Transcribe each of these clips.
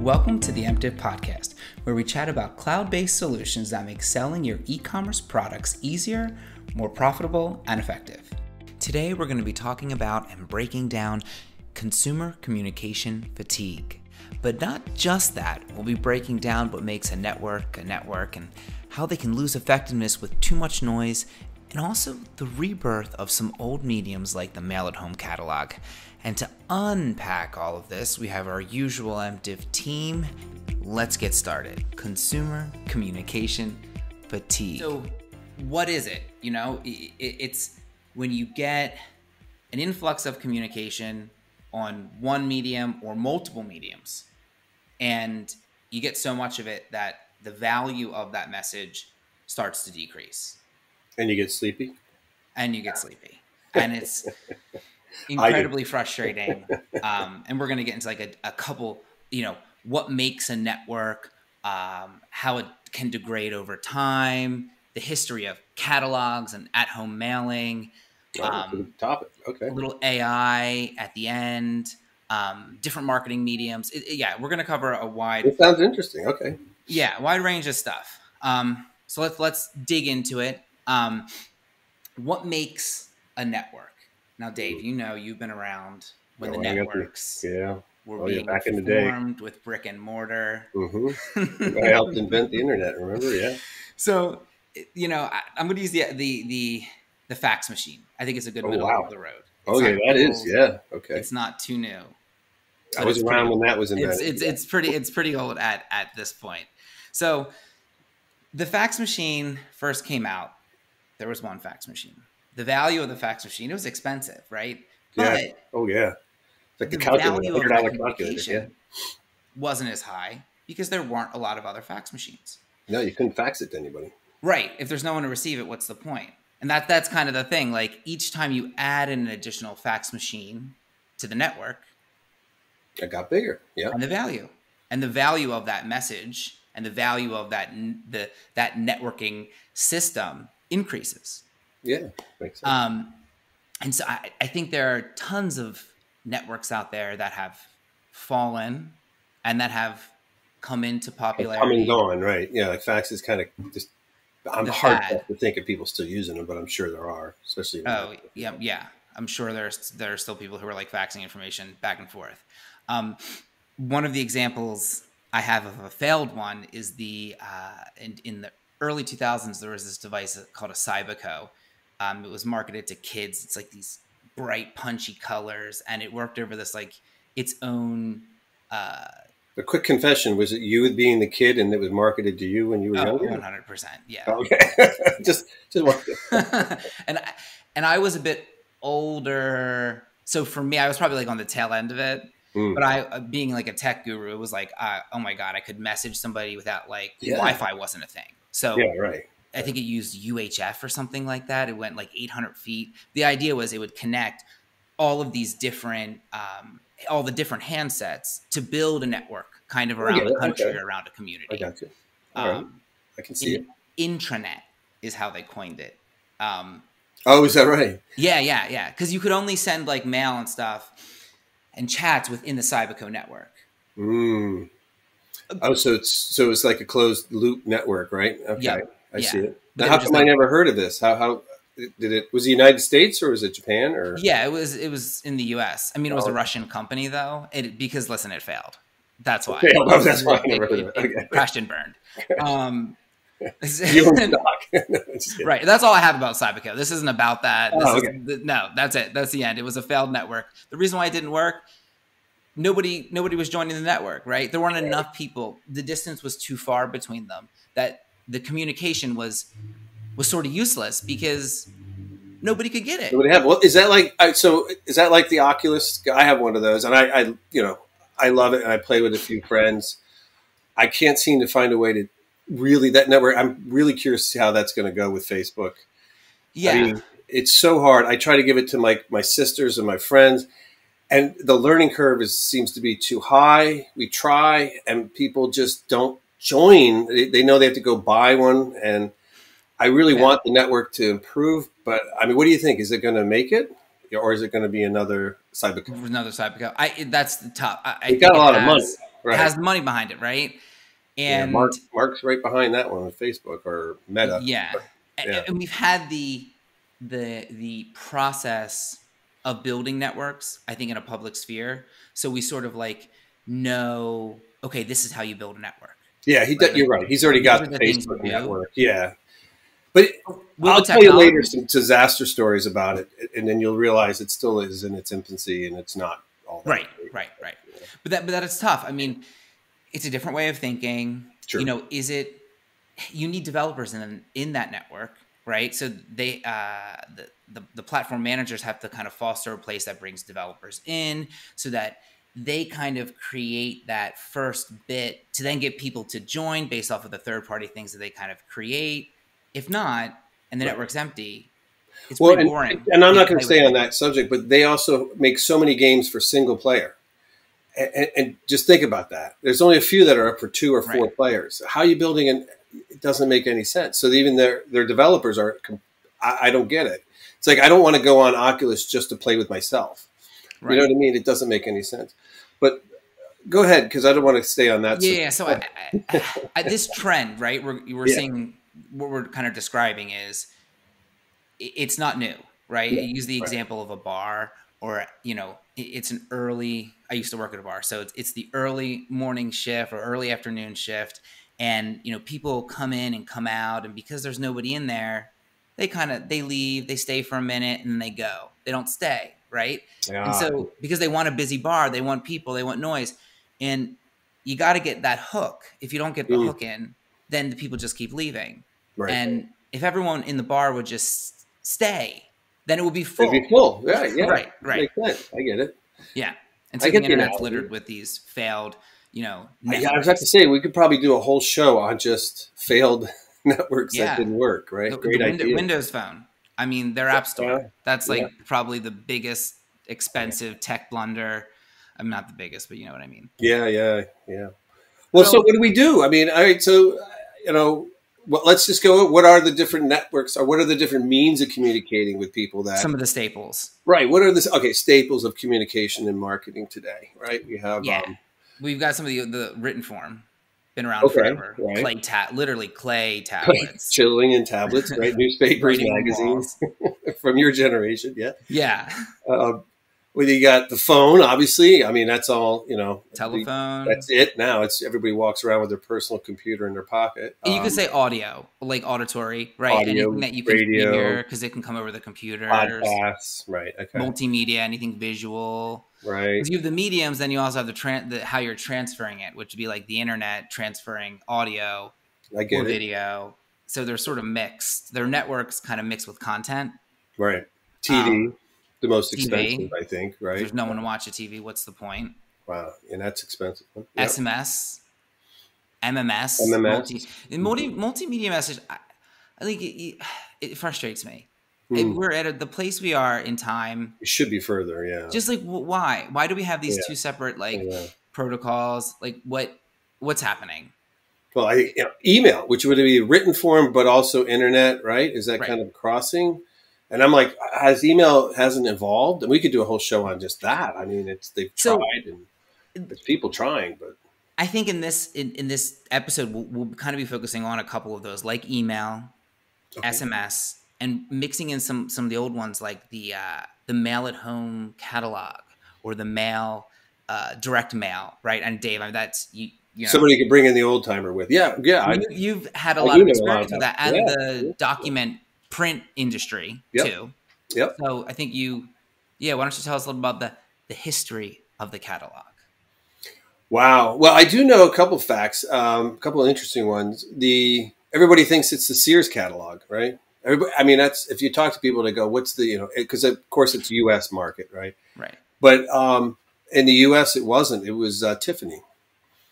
Welcome to the Emptive Podcast, where we chat about cloud-based solutions that make selling your e-commerce products easier, more profitable, and effective. Today, we're going to be talking about and breaking down consumer communication fatigue. But not just that, we'll be breaking down what makes a network, and how they can lose effectiveness with too much noise, and also the rebirth of some old mediums like the mail-at-home catalog. And to unpack all of this, we have our usual Emptive team. Let's get started. Consumer communication fatigue. So what is it? You know, it's when you get an influx of communication on one medium or multiple mediums, and you get so much of it that the value of that message starts to decrease. And you get sleepy? And And it's incredibly frustrating. And we're going to get into like a couple, what makes a network, how it can degrade over time, the history of catalogs and at-home mailing. Good topic. Okay. A little AI at the end, different marketing mediums. We're going to cover a wide. It sounds interesting. Okay. Yeah, wide range of stuff. So let's dig into it. What makes a network? Now, Dave, you've been around when the networks were being back in the day formed with brick and mortar. Mm-hmm. I helped invent the internet. Remember? Yeah. So, I'm going to use the fax machine. I think it's a good middle of the road. Okay. It's not too new. I was around when that was invented. It's pretty old at this point. So, the fax machine first came out. There was one fax machine. The value of the fax machine, it was expensive, right? Yeah. But It's like the value of $100 communication wasn't as high because there weren't a lot of other fax machines. No, you couldn't fax it to anybody. Right. If there's no one to receive it, what's the point? And that's kind of the thing. Like each time you add an additional fax machine to the network, it got bigger. Yeah. And the value of that message and the value of that networking system increases. Yeah, makes sense. And so I think there are tons of networks out there that have fallen and that have come into popularity. Come and gone, right? Yeah, like fax is kind of just. I'm hard to think of people still using them, but I'm sure there are, especially. Yeah. I'm sure there are still people who are like faxing information back and forth. One of the examples I have of a failed one is in the early 2000s, there was this device called a Cyberco. It was marketed to kids. It's like these bright, punchy colors, and it worked over this like its own. A quick confession: was it you being the kid, and it was marketed to you when you were younger? 100%. Yeah. Okay. just and I was a bit older, so for me, I was probably like on the tail end of it. But I, being like a tech guru, it was like, oh my God, I could message somebody without Wi-Fi wasn't a thing. So yeah, right. I think it used UHF or something like that. It went like 800 feet. The idea was it would connect all of these different, all the different handsets to build a network kind of around the country, or around a community. I got you. Right. I can see it. Intranet is how they coined it. Oh, is that right? Yeah. Because you could only send like mail and stuff and chats within the Cyberco network. Oh, so it's like a closed loop network, right? Okay, yeah. I see it. But now, how come I never heard of this? How did it? Was it the United States or was it Japan? Or yeah, it was in the U.S. I mean, it was a Russian company though. Because listen, it failed. That's why. That's why I never heard of it. It crashed and burned. You were stock. Right. That's all I have about Cyberco. This isn't about that. No, that's it. That's the end. It was a failed network. The reason why it didn't work. Nobody was joining the network, right? There weren't enough people. The distance was too far between them that the communication was sort of useless because nobody could get it. Nobody had. Well, is that like is that like the Oculus? I have one of those, and I love it, and I play with a few friends. I can't seem to find a way to really that network. I'm really curious to see how that's going to go with Facebook. Yeah, I mean, it's so hard. I try to give it to my sisters and my friends. And the learning curve seems to be too high. We try, and people just don't join. They know they have to go buy one. And I really want the network to improve. But, I mean, what do you think? Is it going to make it? Or is it going to be another Cyberco? Another Cyberco. That's the top. It got a lot of money. Right. has the money behind it, right? Yeah, And Mark's right behind that one with Facebook or Meta. yeah, Yeah. and we've had the process of building networks, I think, in a public sphere. So we sort of like know, okay, this is how you build a network, Yeah, right? you're Like right. He's already these got are the the things you Facebook do. network. Yeah. But Will the I'll tell you later technology? some disaster stories about it, and then you'll realize it still is in its infancy and it's not all that Right, great. right. But that is tough. I mean, it's a different way of thinking. Sure. Is it you need developers in that network, right? So they the platform managers have to kind of foster a place that brings developers in so that they kind of create that first bit to then get people to join based off of the third party things that they kind of create. If not, and the Right. network's empty, it's Well, pretty boring. and I'm You not going play to with stay on it. that subject, but they also make so many games for single player. And just think about that. There's only a few that are up for 2 or 4 Right. players. How are you building it doesn't make any sense. So even their developers are, I don't get it. It's like, I don't want to go on Oculus just to play with myself. You know Right. what I mean? It doesn't make any sense. But go ahead, because I don't want to stay on that. Yeah. So this trend, right? We're Yeah. seeing what we're kind of describing is it's not new, right? Yeah. You use the Right. example of a bar, or it's an early. I used to work at a bar, so it's the early morning shift or early afternoon shift, and people come in and come out, and because there's nobody in there, they leave, they stay for a minute, and then they go. They don't stay, right? And Yeah. so because they want a busy bar, they want people, they want noise, and you got to get that hook. If you don't get the Mm. hook in, then the people just keep leaving. Right. And if everyone in the bar would just stay, then it would be It'd full. be full. Yeah. Yeah. Right. Makes sense. I get it. Yeah. And I so the get the internet's analogy. littered with these failed, Yeah, I was about networks. to say we could probably do a whole show on just failed networks that Yeah. didn't work. Right? The Great idea. Windows Phone. I mean, their app store. Yeah. That's Yeah. like probably the biggest expensive tech blunder. I'm not the biggest, but you know what I mean. Yeah. Yeah. Yeah. Well, so what do we do? I mean, all right. So let's just go. What are the different networks, or what are the different means of communicating with people? That Some of the staples. right. What are the staples of communication and marketing today? Right. We have Yeah. We've got some of the written form. Been around okay, forever. right. Literally clay tablets. Chilling in tablets, right? Newspapers, Writing on magazines walls. from your generation. Yeah. Yeah. Well, you got the phone, obviously. I mean, that's all, Telephone. that's it now. Everybody walks around with their personal computer in their pocket. You could say audio, like auditory, right? Audio, Anything that you can radio, hear because it can come over the computers. podcasts, right? Okay, Multimedia, anything visual. right. Because you have the mediums, then you also have how you're transferring it, which would be like the internet transferring audio I get or it. video. So they're sort of mixed. Their networks kind of mixed with content. Right. TV, the most TV. expensive, I think. If Right. there's no one to watch a TV, what's the point? Wow, and that's expensive. Yep. SMS, MMS, multimedia message. I think it frustrates me. We're at the place we are in time. It should be further. Yeah. Just like why? Why do we have these two separate Yeah. protocols? Like what's happening? Well, email, which would be written form, but also internet, right? Is that Right. kind of crossing? And I'm like, email hasn't evolved? And we could do a whole show on just that. I mean, they've tried, and there's people trying, but I think in this episode, we'll kind of be focusing on a couple of those, like email, SMS, and mixing in some of the old ones, like the mail at home catalog or the mail direct mail, right? And Dave, I mean, that's you know, somebody could bring in the old timer with. Yeah. You've had a lot of experience with that, and the document print industry too. Yep. So I think why don't you tell us a little about the history of the catalog? Wow. Well, I do know a couple of facts, a couple of interesting ones. Everybody thinks it's the Sears catalog, right? I mean, that's, if you talk to people, they go, what's because of course it's U.S. market, right? Right. But in the U.S. it wasn't. It was Tiffany.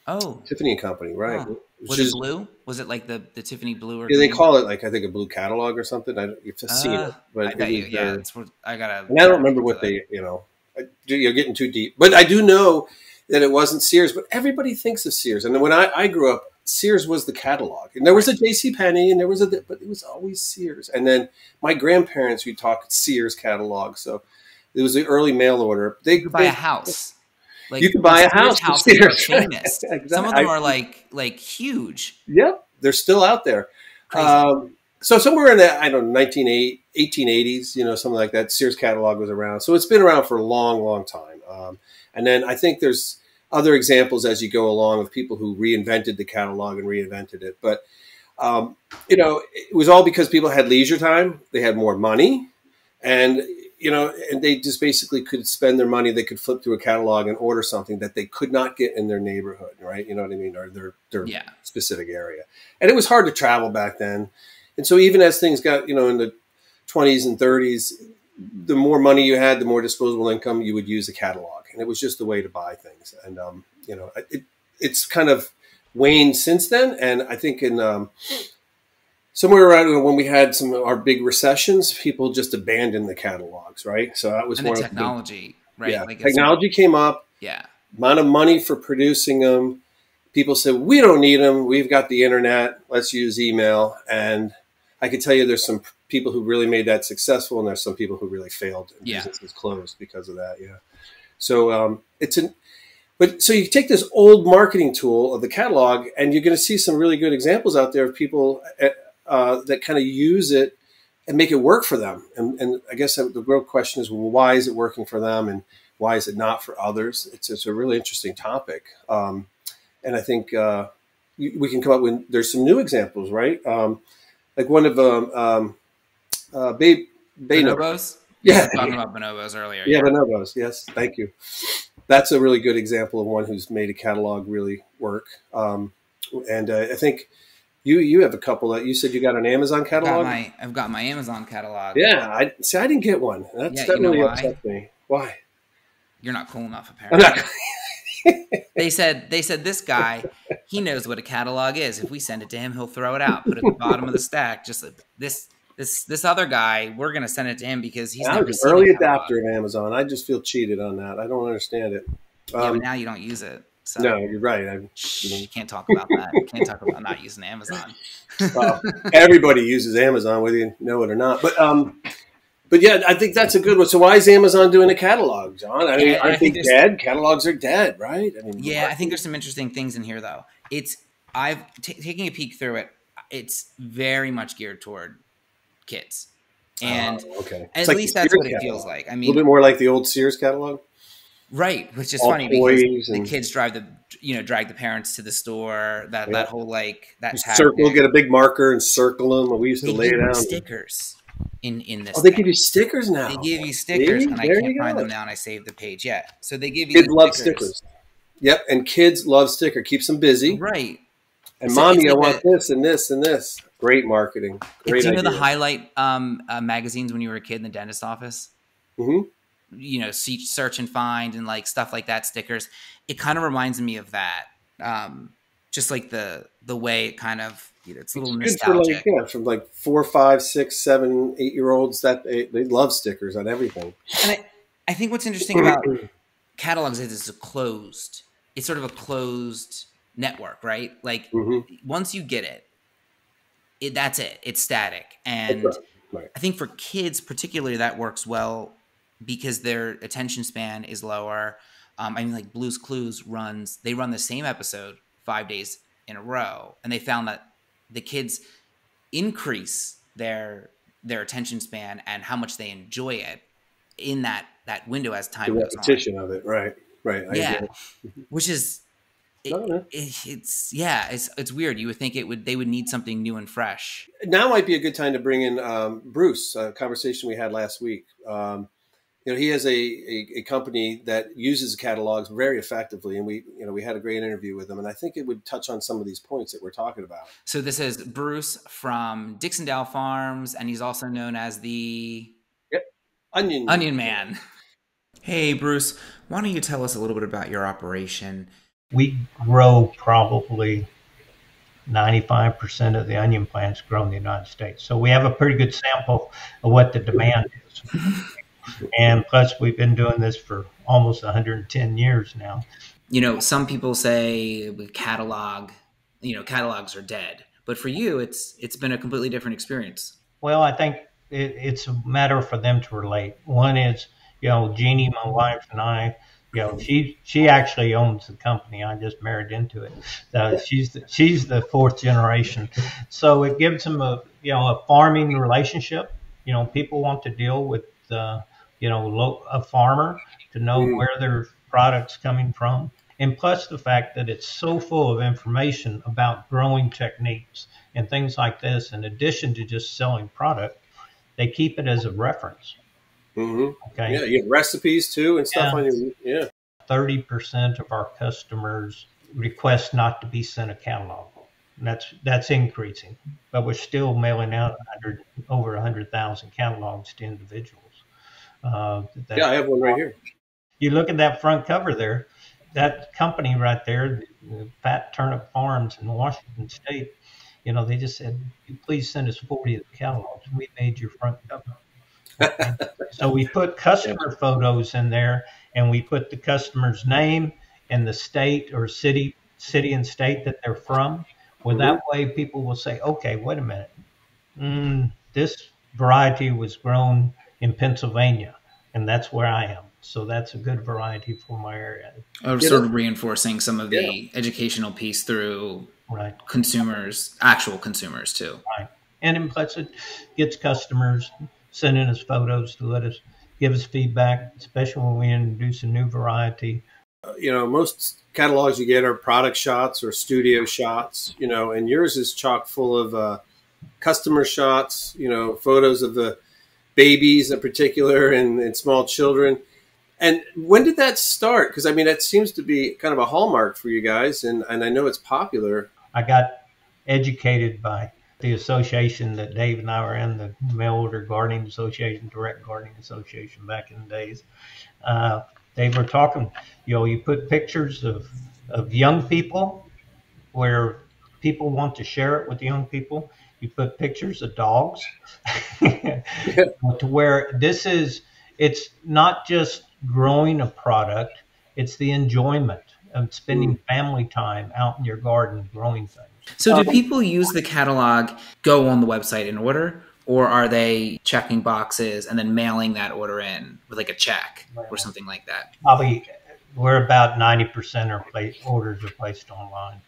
Oh. Tiffany and Company, right? Huh. Was it blue? Was it like the Tiffany blue? Or they green? call it, like, I think, a blue catalog or something. You've seen it. But I bet you. Yeah. I gotta. And I don't remember what you're getting too deep. But I do know that it wasn't Sears, but everybody thinks of Sears. And when I grew up, Sears was the catalog. And there was a JCPenney, and but it was always Sears. And then my grandparents, we talked Sears catalog. So it was the early mail order. You could buy a house. You Like could the buy a Sears house from houses are Sears. famous. Some of them Exactly. are like huge, Yep, they're still out there. crazy. So somewhere in the, I don't know, 1880s, something like that, Sears catalog was around. So it's been around for a long, long time. And then I think there's other examples as you go along of people who reinvented the catalog and reinvented it. But, it was all because people had leisure time. They had more money. And, and they just basically could spend their money. They could flip through a catalog and order something that they could not get in their neighborhood, right? You know what I mean? Or their Yeah. specific area. And it was hard to travel back then. And so even as things got, in the 20s and 30s, the more money you had, the more disposable income, you would use a catalog. And it was just the way to buy things. And, it's kind of waned since then. And I think in somewhere around when we had some of our big recessions, people just abandoned the catalogs, right? So that was And one the of technology, right? yeah, Like technology came up, yeah. amount of money for producing them. People said, we don't need them. We've got the internet. Let's use email. And I can tell you there's some people who really made that successful, and there's some people who really failed and businesses closed because of that. Yeah. So so you take this old marketing tool of the catalog, and you're going to see some really good examples out there of people that kind of use it and make it work for them. And I guess the real question is, well, why is it working for them, and why is it not for others? It's a really interesting topic. And I think we can come up with, there's some new examples, right? Like one of Bonobos? Yeah. Talking about bonobos earlier. Yeah, bonobos. Yes. Thank you. That's a really good example of one who's made a catalog really work. And I think you have a couple that you said you got an Amazon catalog. I've got my Amazon catalog. Yeah. I didn't get one. That really upset me. Why? You're not cool enough, apparently. They said this guy, he knows what a catalog is. If we send it to him, he'll throw it out, put it at the bottom of the stack. Just like this other guy, we're gonna send it to him because he's never seen early a catalog. adapter of Amazon. I just feel cheated on that. I don't understand it. Yeah, but now you don't use it. So. No, you're right. You can't talk about that. You can't talk about not using Amazon. Well, everybody uses Amazon, whether you know it or not. But yeah, I think that's a good one. So why is Amazon doing a catalog, John? I mean, I think dead. Catalogs are dead, right? I mean, I think there's some interesting things in here, though. Taking a peek through it. It's very much geared toward kids, and okay. At least that's what it feels like. I mean, a little bit more like the old Sears catalog, right? Which is funny because the kids drag the parents to the store. That whole that circle, get a big marker and circle them. We used to lay it down. Stickers. In this, they give you stickers now. They give you stickers, and I can't find them now. And I saved the page. Yeah, so they give you. Kids love stickers. Yep, and kids love sticker. Keeps them busy. Right. And mommy, I want this and this and this. Great marketing. Great. Do you know the highlight magazines when you were a kid in the dentist office? Mm-hmm. Search and find and stuff like that. Stickers. It kind of reminds me of that. Just like the way it kind of. It's a little nostalgic. From 4, 5, 6, 7, 8-year-olds that they love stickers on everything. And I think what's interesting about catalogs is it's sort of a closed network, right? Once you get it, that's it. It's static. And right. I think for kids particularly that works well because their attention span is lower. Blue's Clues run the same episode 5 days in a row, and they found that the kids increase their attention span and how much they enjoy it in that window as time goes on. The repetition of it, right? Yeah, which is it's weird. You would think they would need something new and fresh. Now might be a good time to bring in Bruce. A conversation we had last week. He has a company that uses catalogs very effectively, and we had a great interview with him, and I think it would touch on some of these points that we're talking about. So this is Bruce from Dixondale Farms, and he's also known as the Onion Man. Hey, Bruce, why don't you tell us a little bit about your operation? We grow probably 95% of the onion plants grown in the United States, so we have a pretty good sample of what the demand is. And plus, we've been doing this for almost 110 years now. Some people say catalogs are dead. But for you, it's been a completely different experience. Well, I think it's a matter for them to relate. One is, Jeannie, my wife, and I She actually owns the company. I just married into it. She's the fourth generation, so it gives them a farming relationship. People want to deal with a farmer to know where their product's coming from, and plus the fact that it's so full of information about growing techniques and things like this. In addition to just selling product, they keep it as a reference. Okay. Yeah, you have recipes too and stuff on your 30% of our customers request not to be sent a catalog. And that's increasing, but we're still mailing out over 100,000 catalogs to individuals. I have one right here. You look at that front cover there, that company right there, the Fat Turnip Farms in Washington State, they just said, please send us 40 of the catalogs. We made your front cover. Okay. So we put customer photos in there, and we put the customer's name and the state or city and state that they're from. Well, that way people will say, okay, wait a minute. This variety was grown in Pennsylvania, and that's where I am. So that's a good variety for my area. Sort of reinforcing some of the educational piece through consumers, actual consumers too. Right. And in plus it gets customers sending us photos to give us feedback, especially when we introduce a new variety. Most catalogs you get are product shots or studio shots, and yours is chock full of customer shots, photos of the babies in particular and small children. And when did that start? Because, that seems to be kind of a hallmark for you guys, and I know it's popular. I got educated by the association that Dave and I were in, the Mail Order Gardening Association, Direct Gardening Association back in the days. They were talking, you put pictures of young people where people want to share it with young people. You put pictures of dogs to where it's not just growing a product, it's the enjoyment of spending family time out in your garden growing things. So do people use the catalog, go on the website and order, or are they checking boxes and then mailing that order in with like a check or something like that? Probably we're about 90% orders are placed online.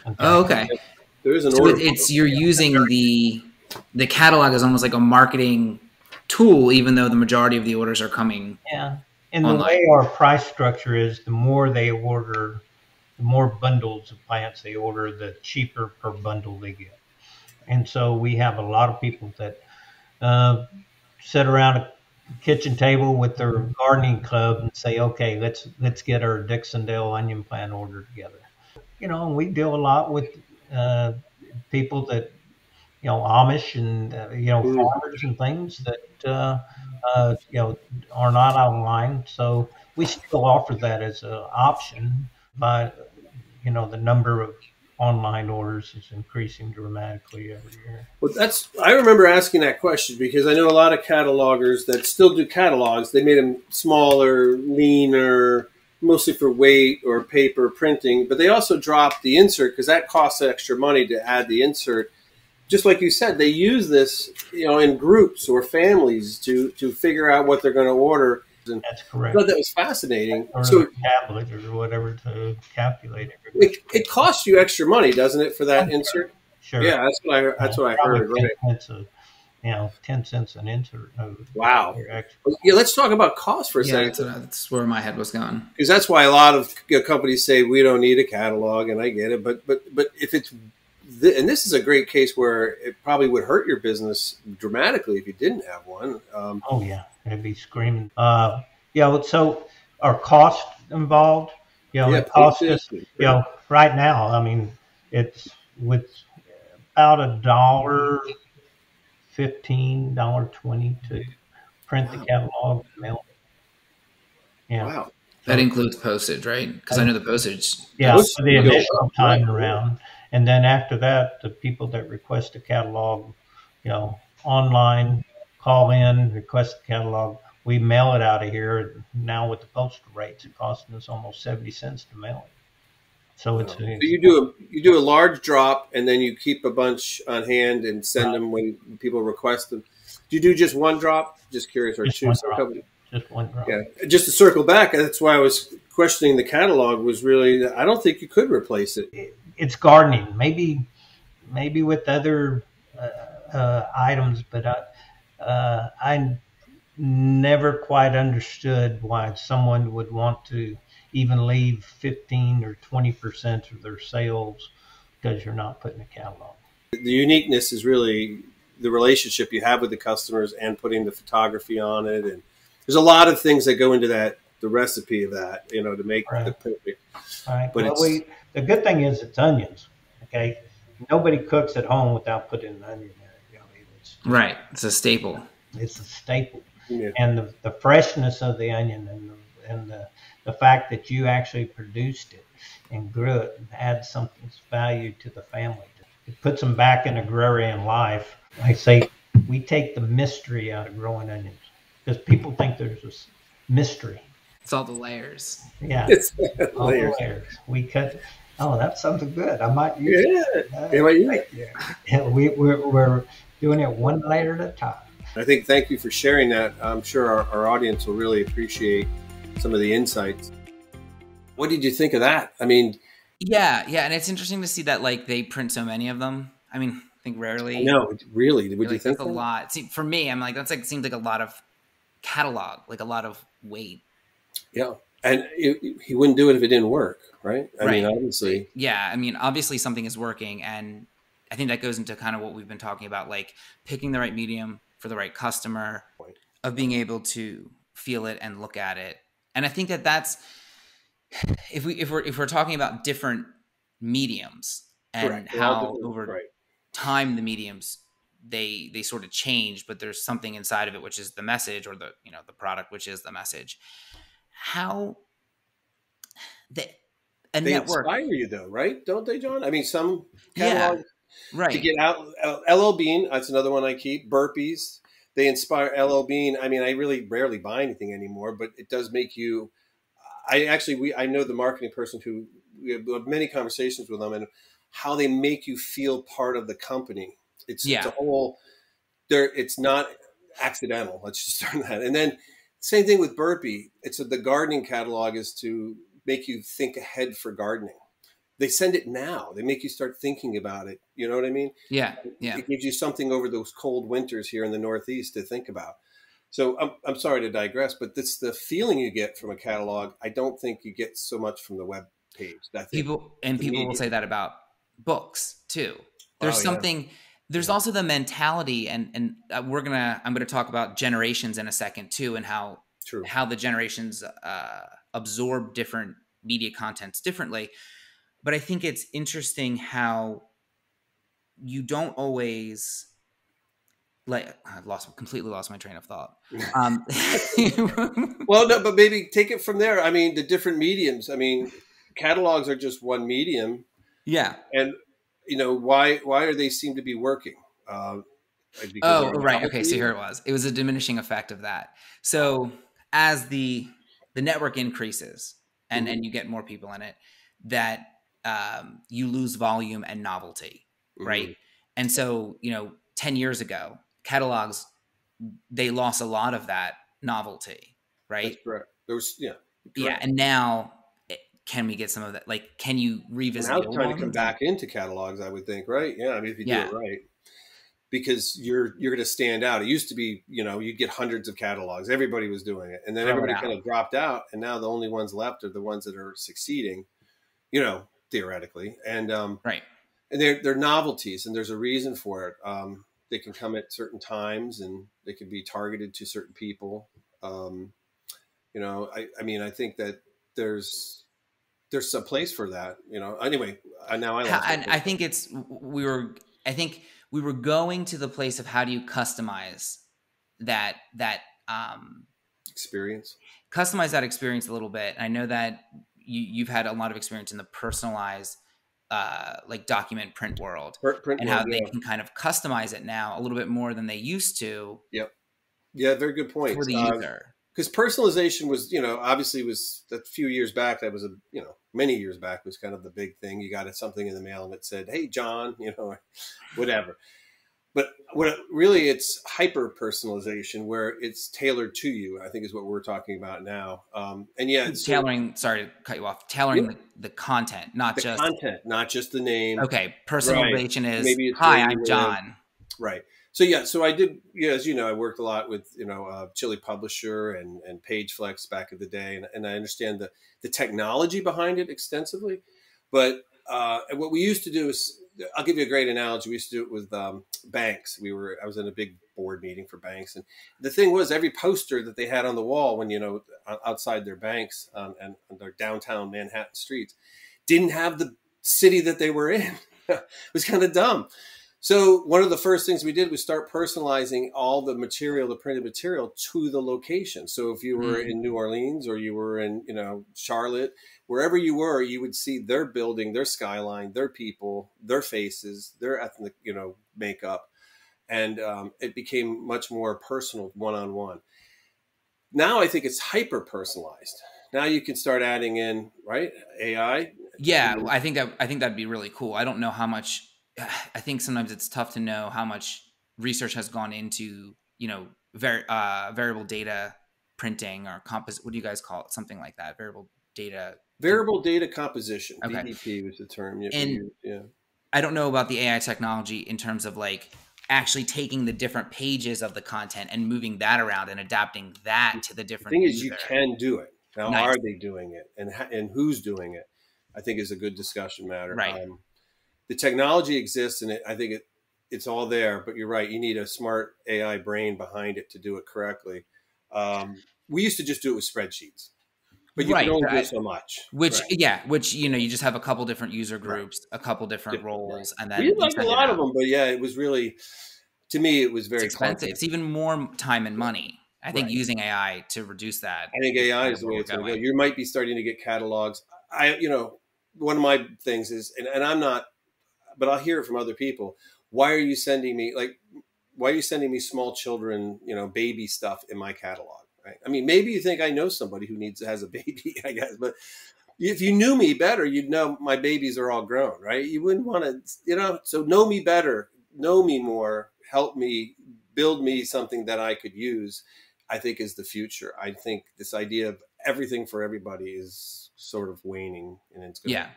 Okay. Oh, okay. There's an so order. You're using the catalog as almost like a marketing tool, even though the majority of the orders are coming. Yeah. And online. The way our price structure is, the more they order, the more bundles of plants they order, the cheaper per bundle they get. And so we have a lot of people that sit around a kitchen table with their gardening club and say, okay, let's get our Dixondale onion plant order together. And we deal a lot with people that, Amish and, farmers and things that, are not online. So we still offer that as an option, but, the number of online orders is increasing dramatically every year. Well, I remember asking that question because I know a lot of catalogers that still do catalogs. They made them smaller, leaner, mostly for weight or paper printing, but they also dropped the insert because that costs extra money to add the insert. Just like you said, they use this, in groups or families to figure out what they're going to order. And that's correct. I thought that was fascinating. Or so, a tablet or whatever to calculate it. It costs you extra money, doesn't it, for that insert? Sure. Yeah, that's what I heard. Right. 10 cents an insert. Wow. Yeah, let's talk about cost for a second. That's where my head was going. Because that's why a lot of companies say we don't need a catalog, and I get it. But if it's and this is a great case where it probably would hurt your business dramatically if you didn't have one. Oh yeah, it'd be screaming. So our cost involved. It costs us. Right now, it's with about $1.15, $1.20 to print the catalog and mail it. Yeah. Wow. That includes postage, right? Because I know the postage. Yeah, for the initial time around. And then after that, the people that request a catalog, online, call in, request the catalog. We mail it out of here. Now with the postal rates, it costing us almost 70 cents to mail it. So it's. So you do a large drop, and then you keep a bunch on hand and send them when people request them. Do you do just one drop? Just curious, or two? just went wrong. Yeah. Just to circle back, that's why I was questioning the catalog. Was really, I don't think you could replace it. It's gardening, maybe with other items, but I never quite understood why someone would want to even leave 15 or 20% of their sales because you're not putting a catalog. The uniqueness is really the relationship you have with the customers and putting the photography on it. And there's a lot of things that go into that, the recipe of that, you know, to make the perfect. Right. But well, the good thing is it's onions. Okay. Nobody cooks at home without putting an onion in it. You know, right. It's a staple. It's a staple. Yeah. And the freshness of the onion and the fact that you actually produced it and grew it and add something's value to the family. It puts them back in agrarian life. I say we take the mystery out of growing onions because people think there's this mystery. It's all the layers. Yeah, It's all layers. the layers. We cut. Oh, that's something good. I might use it. Yeah. We're doing it one layer at a time. I think thank you for sharing that. I'm sure our audience will really appreciate some of the insights. What did you think of that? I mean, yeah, and it's interesting to see that like they print so many of them. I mean, I think rarely. No, really. Would you think a lot? See, for me, I'm like that's like seems like a lot of catalog, like a lot of weight. Yeah, and he wouldn't do it if it didn't work, right? I mean, obviously. Yeah, I mean, obviously something is working, and I think that goes into kind of what we've been talking about, like picking the right medium for the right customer, of being able to feel it and look at it. And I think that that's if we're talking about different mediums and Correct. how over time the mediums they sort of change, but there's something inside of it which is the message, or the the product which is the message. How they network inspire you though, right? Don't they, John? I mean, some catalogs right. to get out. LL Bean, that's another one I keep. Burpees, they inspire. LL Bean. I mean, I really rarely buy anything anymore, but it does make you. I know the marketing person who we have many conversations with them, and how they make you feel part of the company. It's a whole. It's not accidental. Let's just start that, and then same thing with Burpee. The gardening catalog is to make you think ahead for gardening. They send it now. They make you start thinking about it. You know what I mean? Yeah. It gives you something over those cold winters here in the Northeast to think about. So I'm sorry to digress, but that's the feeling you get from a catalog. I don't think you get so much from the web page. People will say that about books too. There's something. There's also the mentality, and I'm gonna talk about generations in a second too, and how the generations absorb different media contents differently. But I think it's interesting how you don't always completely lost my train of thought. Well, no, but maybe take it from there. I mean, the different mediums. I mean, catalogs are just one medium. Yeah. And why are they seem to be working? Right. Okay. So here it was. It was a diminishing effect of that. So as the network increases and you get more people in it, that you lose volume and novelty, right? And so 10 years ago, catalogs, they lost a lot of that novelty, right? That's correct. There was and now can we get some of that? Like, can you revisit? Now it's trying to come back into catalogs, I would think, right? Yeah, I mean, if you do it right, because you're going to stand out. It used to be, you'd get hundreds of catalogs. Everybody was doing it, and then everybody kind of dropped out, and now the only ones left are the ones that are succeeding, theoretically, and right. And they're novelties, and there's a reason for it. They can come at certain times, and they can be targeted to certain people. I think that there's a place for that. Anyway, now I lost and I think we were going to the place of how do you customize that experience, customize that experience a little bit. I know that you've had a lot of experience in the personalized like document print world, and how they can kind of customize it now a little bit more than they used to. Yep. Yeah, very good point. For the user. Because personalization was, obviously was a few years back. That was many years back was kind of the big thing. You got something in the mail and it said, "Hey, John," whatever. But really, it's hyper personalization where it's tailored to you, I think is what we're talking about now. And yeah, so Tailoring, sorry to cut you off, tailoring yeah, the content, not the just, content, not just the name. okay, Right. personalization is, Maybe it's where hi, you I'm live. John. Right. So yeah, so I did, yeah, as you know, I worked a lot with, Chili Publisher and PageFlex back in the day. And I understand the technology behind it extensively. But what we used to do is, I'll give you a great analogy. We used to do it with banks. I was in a big board meeting for banks. And the thing was, every poster that they had on the wall when, outside their banks and their downtown Manhattan streets didn't have the city that they were in. It was kind of dumb. So one of the first things we did was start personalizing all the material, the printed material, to the location. So if you were in New Orleans or you were in, Charlotte, wherever you were, you would see their building, their skyline, their people, their faces, their ethnic, makeup. And it became much more personal, one-on-one. Now I think it's hyper personalized. Now you can start adding in, right, AI. Yeah, I think that'd be really cool. I don't know how much. I think sometimes it's tough to know how much research has gone into, variable data printing or composite. What do you guys call it? Something like that. Variable data composition. Okay. VDP was the term. And yeah. I don't know about the AI technology in terms of like actually taking the different pages of the content and moving that around and adapting that to the different. The thing is, you can do it. Now, Nice. Are they doing it, and who's doing it? I think is a good discussion matter. Right. The technology exists, and I think it's all there. But you're right; you need a smart AI brain behind it to do it correctly. We used to just do it with spreadsheets, but you can only do so much. Which you just have a couple different user groups, a couple different roles, and then we like a lot of them. But yeah, it was really, to me, it was very expensive. It's even more time and money. I think using AI to reduce that. I think AI is the way it's going to go. You might be starting to get catalogs. One of my things is, and I'm not, but I'll hear it from other people. Why are you sending me small children, baby stuff in my catalog? Right? I mean, maybe you think I know somebody who has a baby, I guess, but if you knew me better, you'd know my babies are all grown, right? You wouldn't want to, so know me better, know me more, help me, build me something that I could use, I think is the future. I think this idea of everything for everybody is sort of waning, and it's good. Yeah.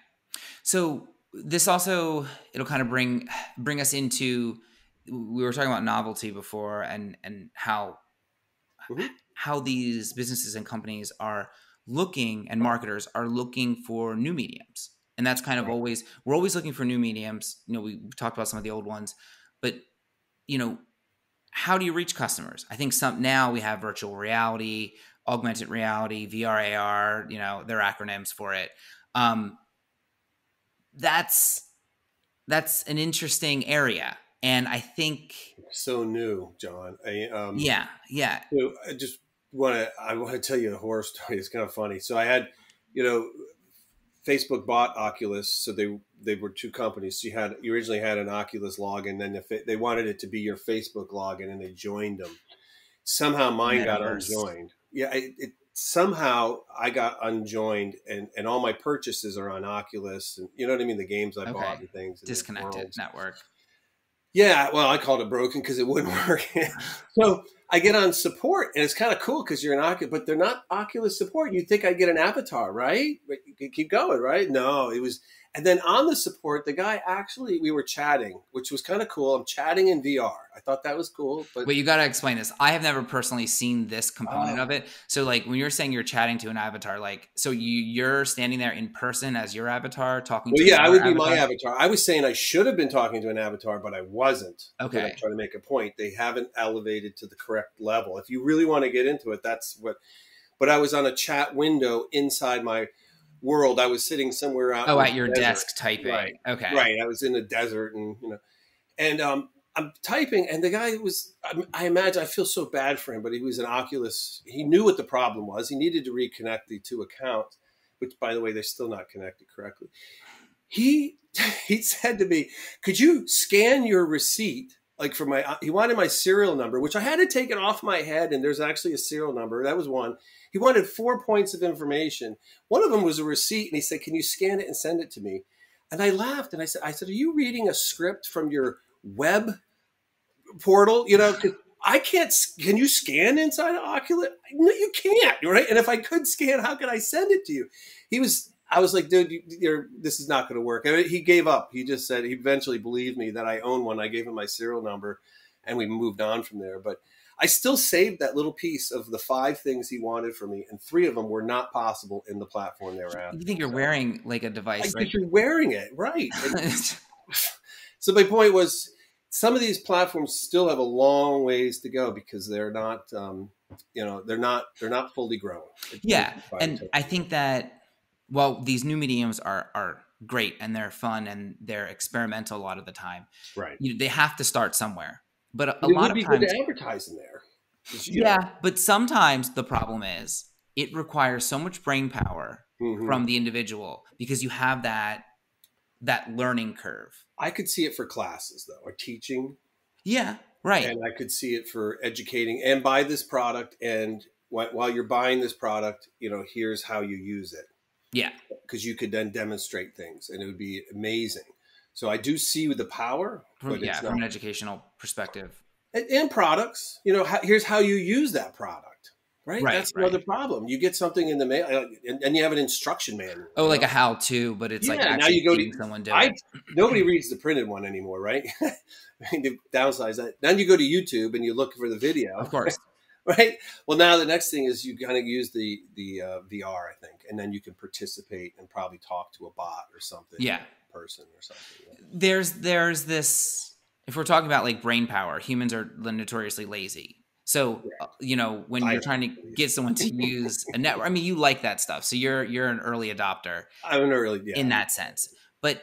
So this also, it'll kind of bring us into, we were talking about novelty before and how these businesses and companies are looking, and marketers are looking for new mediums. And that's kind of we're always looking for new mediums. We talked about some of the old ones, but how do you reach customers? I think now we have virtual reality, augmented reality, VR, AR, their acronyms for it. That's an interesting area. And I think so new, John. Yeah. So I want to tell you a horror story. It's kind of funny. So I had, Facebook bought Oculus. So they were two companies. So you originally had an Oculus login, then they wanted it to be your Facebook login, and they joined them. Somehow mine got unjoined. Yeah, somehow I got unjoined, and all my purchases are on Oculus, and you know what I mean, the games I bought and things. Disconnected network. Yeah, well, I called it broken because it wouldn't work. So I get on support, and it's kind of cool because you're an Oculus, but they're not Oculus support. You'd think I'd get an avatar, right? But you keep going, right? No, it was. And then on the support, the guy we were chatting, which was kind of cool. I'm chatting in VR. I thought that was cool. But you got to explain this. I have never personally seen this component of it. So like when you're saying you're chatting to an avatar, like, so you're standing there in person as your avatar talking to I would be my avatar. I was saying I should have been talking to an avatar, but I wasn't. Okay. I'm trying to make a point. They haven't elevated to the correct level. If you really want to get into it, but I was on a chat window inside my world. I was sitting somewhere out. At your desk typing. Right. Okay. Right. I was in the desert, and I'm typing, and the guy I imagine, I feel so bad for him, but he was an Oculus. He knew what the problem was. He needed to reconnect the two accounts, which, by the way, they're still not connected correctly. He said to me, "Could you scan your receipt?" Like he wanted my serial number, which I had to take it off my head. And there's actually a serial number. That was one. He wanted 4 points of information. One of them was a receipt. And he said, "Can you scan it and send it to me?" And I laughed. And I said, "Are you reading a script from your web portal, you know, 'cause I can't. Can you scan inside of Oculus? No, you can't, right? And if I could scan, how could I send it to you? I was like, dude, this is not going to work. And he gave up. He just said he eventually believed me that I own one. I gave him my serial number, and we moved on from there. But I still saved that little piece of the 5 things he wanted from me, and 3 of them were not possible in the platform they were at. You think you're wearing like a device, I right? think you're wearing it, right? So my point was, some of these platforms still have a long ways to go because they're not, they're not fully grown. Yeah, and I think that these new mediums are great and they're fun and they're experimental a lot of the time. Right. They have to start somewhere, but a it lot would be of times, good to advertise in there. but sometimes the problem is it requires so much brain power from the individual because you have that learning curve. I could see it for classes though, or teaching. Yeah, right. And I could see it for educating and buy this product. And while you're buying this product, here's how you use it. Yeah. Because you could then demonstrate things and it would be amazing. So I do see the power. From an educational perspective. And products, here's how you use that product. Right. That's another problem. You get something in the mail and you have an instruction manual. Oh, like a how-to, but it's like actually now you go seeing someone do it. Nobody reads the printed one anymore, right? I mean, to downsize that. Then you go to YouTube and you look for the video. Of course. Right. Well, now the next thing is you kind of use the VR, I think, and then you can participate and probably talk to a bot or something. Yeah. Person or something. Yeah. There's this, if we're talking about like brain power, humans are notoriously lazy. So, when you're trying to get someone to use a network, I mean, you like that stuff. So you're an early adopter. I'm an early, in that sense. But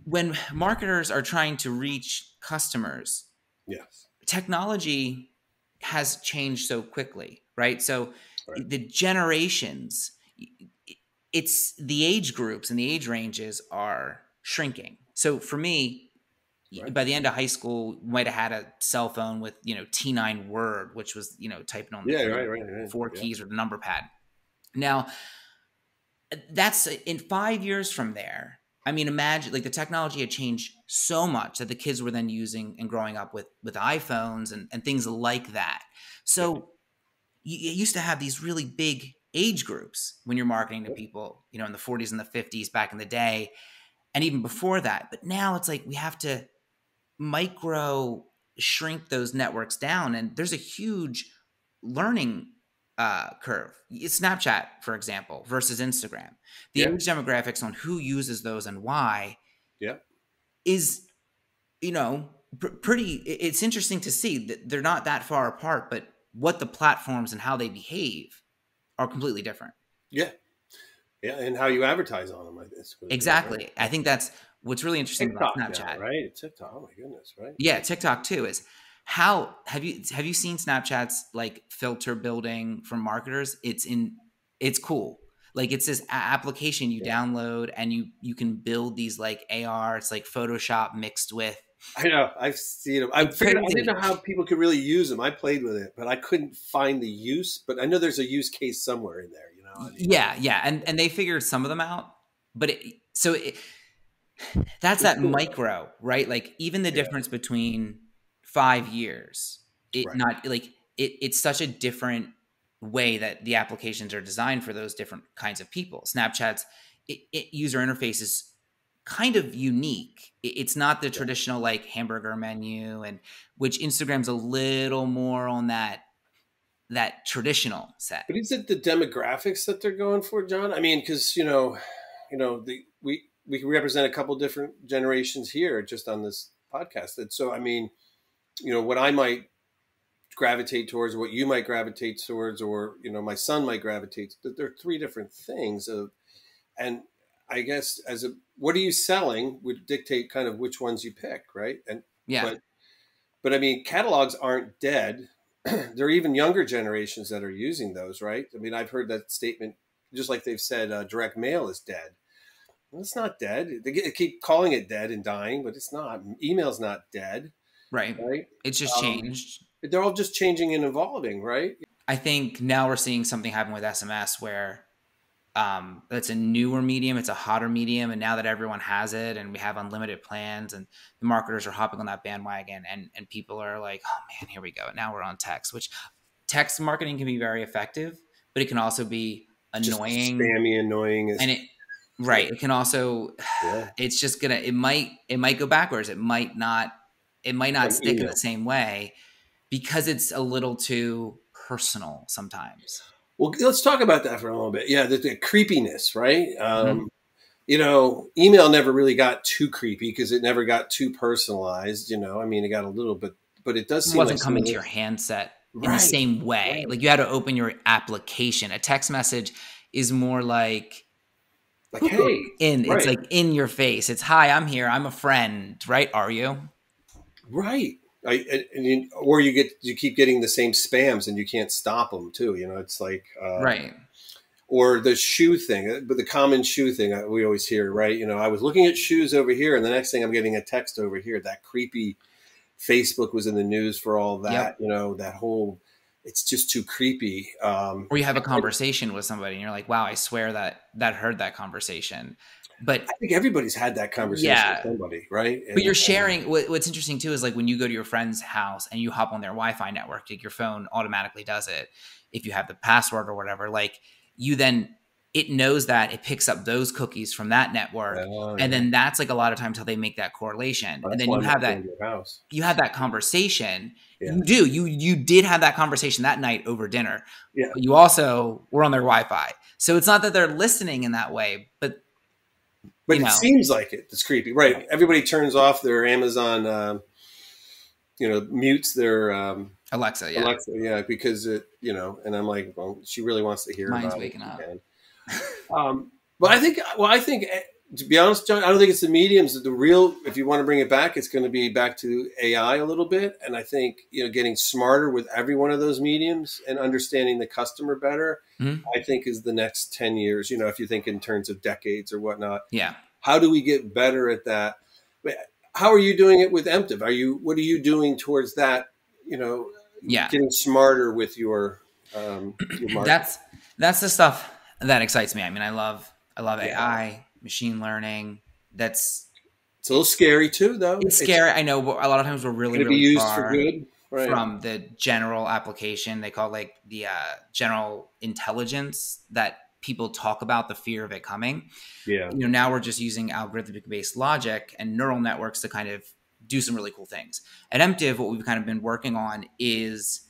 when marketers are trying to reach customers, yes, technology has changed so quickly, right? So the generations, it's the age groups and the age ranges are shrinking. So for me, by the end of high school, you might have had a cell phone with, T9 Word, which was, typing on the 4 keys or the number pad. Now, that's in 5 years from there. I mean, imagine like the technology had changed so much that the kids were then using and growing up with iPhones and things like that. So you used to have these really big age groups when you're marketing to people, in the 40s and the 50s back in the day, and even before that. But now it's like we have to micro shrink those networks down, and there's a huge learning curve. Snapchat, for example, versus Instagram. The age demographics on who uses those and why is, pretty. It's interesting to see that they're not that far apart, but what the platforms and how they behave are completely different. Yeah. Yeah, and how you advertise on them. Exactly. I think that's what's really interesting TikTok about Snapchat. Now, right? TikTok. Oh my goodness, right? Yeah, TikTok too is how have you seen Snapchat's like filter building for marketers? It's cool. Like it's this application you download and you can build these like AR. It's like Photoshop mixed with. I know. I've seen them. I didn't know how people could really use them. I played with it, but I couldn't find the use. But I know there's a use case somewhere in there. Yeah, and they figured some of them out, but that's that micro, right? Like even the difference between 5 years, it's such a different way that the applications are designed for those different kinds of people. Snapchat's user interface is kind of unique. It's not the traditional like hamburger menu, and which Instagram's a little more on that traditional set. But is it the demographics that they're going for, John? I mean, because we represent a couple different generations here just on this podcast. And so, I mean, what I might gravitate towards, what you might gravitate towards, or my son might gravitate. There are 3 different things and I guess what are you selling would dictate kind of which ones you pick, right? And but I mean, catalogs aren't dead. There are even younger generations that are using those, right? I mean, I've heard that statement, just like they've said, direct mail is dead. Well, it's not dead. They keep calling it dead and dying, but it's not. Email's not dead. Right. It's just changed. They're all just changing and evolving, right? I think now we're seeing something happen with SMS where that's a newer medium. It's a hotter medium. And now that everyone has it and we have unlimited plans and the marketers are hopping on that bandwagon and people are like, oh man, here we go. Now we're on text, which text marketing can be very effective, but it can also be Just annoying. spammy, annoying. And it can also, Yeah. it's just gonna, it might go backwards. It might not stick in Email. the same way because it's a little too personal sometimes. Well, let's talk about that for a little bit. Yeah, the creepiness, right? Mm-hmm. Email never really got too creepy because it never got too personalized. I mean, it got a little bit, but it does It seem wasn't like coming to your handset in the right, same way. right. Like you had to open your application. A text message is more like Hey, it's right, like in your face. It's hi, I'm here. I'm a friend, right? Are you? right. Or you keep getting the same spams and you can't stop them too. It's like Right. or the shoe thing, but the common shoe thing we always hear, right? I was looking at shoes over here, and the next thing I'm getting a text over here. That creepy Facebook was in the news for all that. Yep. That whole, it's just too creepy. Or you have a conversation with somebody and you're like, wow, I swear that heard that conversation. But I think everybody's had that conversation with somebody, right? But you're sharing. What's interesting too is like when you go to your friend's house and you hop on their Wi-Fi network, like your phone automatically does it. If you have the password or whatever, like it knows that it picks up those cookies from that network, and then that's like a lot of times how they make that correlation. And then you have that conversation. Yeah. You did have that conversation that night over dinner. Yeah. But you also were on their Wi-Fi, so it's not that they're listening in that way, but it seems like it's creepy, right? Everybody turns off their Amazon, mutes their Alexa, yeah, because and I'm like, well, she really wants to hear. Mine's waking up. But I think, to be honest, John, I don't think it's the mediums. If you want to bring it back, it's going to be back to AI a little bit. And I think, getting smarter with every one of those mediums and understanding the customer better, I think is the next 10 years, if you think in terms of decades or whatnot. Yeah. How do we get better at that? How are you doing it with Emptive? What are you doing towards that? Getting smarter with your marketing. That's the stuff that excites me. I mean, I love AI, machine learning. It's a little scary too, though. It's scary. I know. A lot of times we're really be used for good, right, from the general application. They call it like the general intelligence that people talk about, the fear of it coming. Yeah. Now we're just using algorithmic based logic and neural networks to kind of do some really cool things. At Emptive, what we've kind of been working on is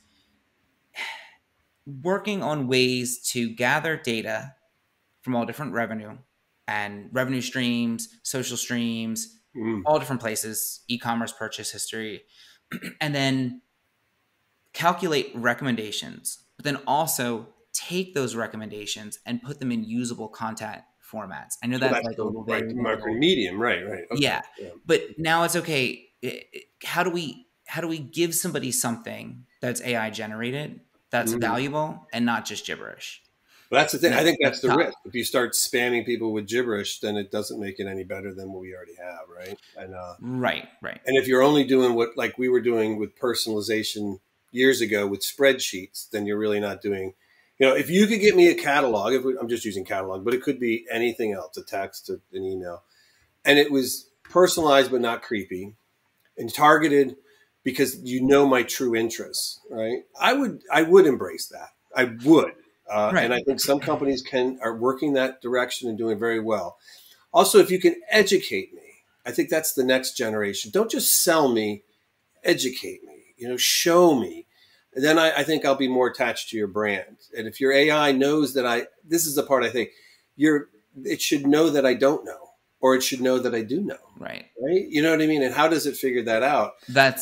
working on ways to gather data from all different revenue streams, social streams, all different places, e-commerce purchase history, and then calculate recommendations, but then also take those recommendations and put them in usable content formats. I know that's like a little bit marketing medium, right? Okay. Yeah. But now it's okay. How do we give somebody something that's AI generated that's valuable and not just gibberish? Well, that's the thing. I think that's the risk. If you start spamming people with gibberish, then it doesn't make it any better than what we already have, right? And right. And if you're only doing what like we were doing with personalization years ago with spreadsheets, then you're really not doing. If you could get me a catalog, I'm just using catalog, but it could be anything else, a text, an email, and it was personalized but not creepy and targeted because my true interests, right? I would embrace that. I would. Right. And I think some companies are working that direction and doing very well. Also, if you can educate me, I think that's the next generation. Don't just sell me, educate me, show me. And then I think I'll be more attached to your brand. And if your AI knows that this is the part I think it should know that I don't know, or it should know that I do know. Right. Right. You know what I mean? And how does it figure that out? I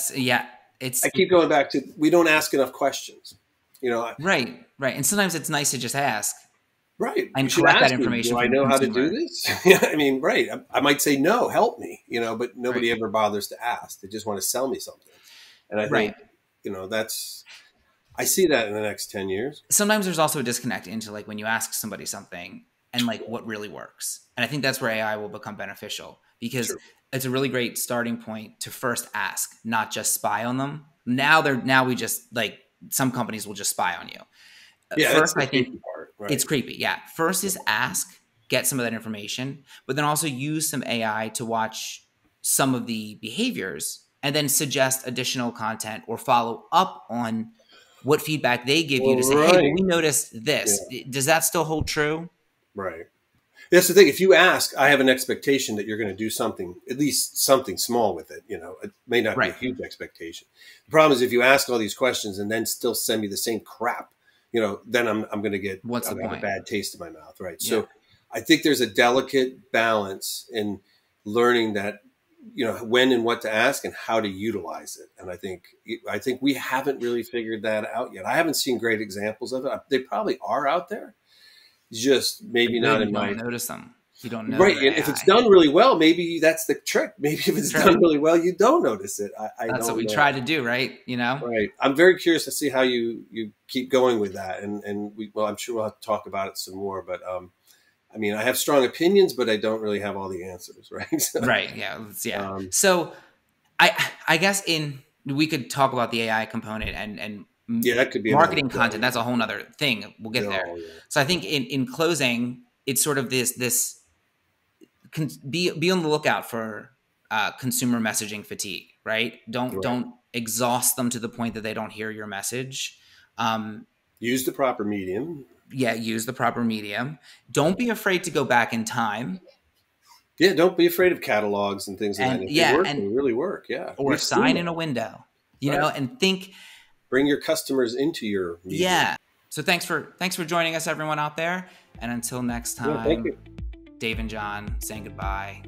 keep going back to, we don't ask enough questions. Right. And sometimes it's nice to just ask. Right. And collect that information. Do I know how to do this? Yeah. I mean, right. I might say, no, help me, but nobody ever bothers to ask. They just want to sell me something. And I think, I see that in the next 10 years. Sometimes there's also a disconnect into like when you ask somebody something and like what really works. And I think that's where AI will become beneficial because it's a really great starting point to first ask, not just spy on them. Now we just like some companies will just spy on you. Yeah, that's first, the I think creepy part, right? it's creepy. Yeah. First is ask, get some of that information, but then also use some AI to watch some of the behaviors and then suggest additional content or follow up on what feedback they give you Well, to say, hey, well, right. we noticed Yeah, this. Does that still hold true? right. That's the thing. If you ask, I have an expectation that you're going to do something, at least something small with it. You know, it may not be a Right. huge expectation. The problem is if you ask all these questions and then still send me the same crap, you know, then I'm going to get, What's I'll the have a point? bad taste in my mouth. Right. Yeah. So I think there's a delicate balance in learning that, you know, when and what to ask and how to utilize it. And I think we haven't really figured that out yet. I haven't seen great examples of it. They probably are out there, just maybe not You in don't my notice them. You don't know right. the And if it's AI. done really well, maybe that's the trick. Maybe if it's True. done really well, you don't notice it. I That's what don't we know. try to do, right? You know? Right. I'm very curious to see how you keep going with that. And well, I'm sure we'll have to talk about it some more, but, I mean, I have strong opinions, but I don't really have all the answers. Right. So, Right. Yeah. Yeah. um, So I guess we could talk about the AI component and yeah, that could be another marketing show. content. That's a whole nother thing. We'll get there. Oh, yeah. So I think in closing, it's sort of this be on the lookout for consumer messaging fatigue, right? Right. Don't exhaust them to the point that they don't hear your message. Use the proper medium. Yeah, use the proper medium. Don't be afraid to go back in time. Yeah, don't be afraid of catalogs and things like that. And If they yeah, work, they and really work. Yeah. or a We've seen sign in that. a window, you Right. know, and think, Bring your customers into your medium. yeah. So thanks for joining us, everyone out there. And until next Yeah, thank time, you. Dave and John saying goodbye.